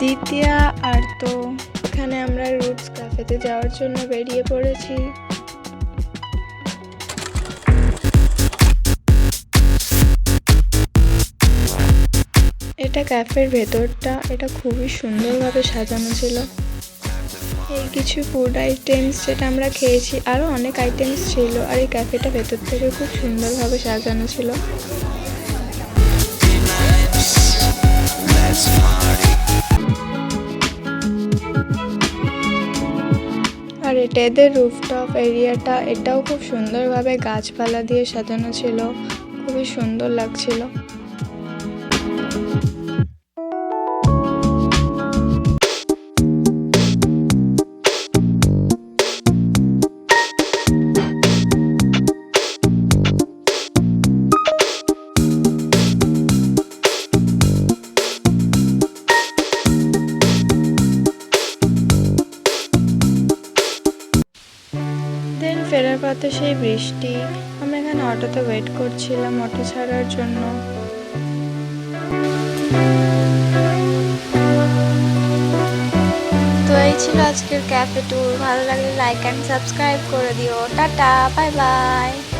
দ্বিতীয়া আর তো এখানে আমরা রুটস ক্যাফেতে যাওয়ার জন্য বেরিয়ে পড়েছি। এটা ক্যাফের ভেতরটা, এটা খুবই সুন্দরভাবে সাজানো ছিল। এই কিছু ফুড আইটেমস যেটা আমরা খেয়েছি, আরও অনেক আইটেমস ছিল। আর এই ক্যাফেটা ভেতর থেকে খুব সুন্দরভাবে সাজানো ছিল। আর এটা এদের রুফটপ এরিয়াটা, এটাও খুব সুন্দরভাবে গাছপালা দিয়ে সাজানো ছিল, খুবই সুন্দর লাগছিল। ফেরার পথে সেই বৃষ্টি, আমরা এখানে অটোতে ওয়েট করছিলাম অটো ছাড়ার জন্য। তো এই ছিল আজকের ক্যাফে ট্যুর। ভালো লাগলে লাইক অ্যান্ড সাবস্ক্রাইব করে দিও। Tata, bye bye.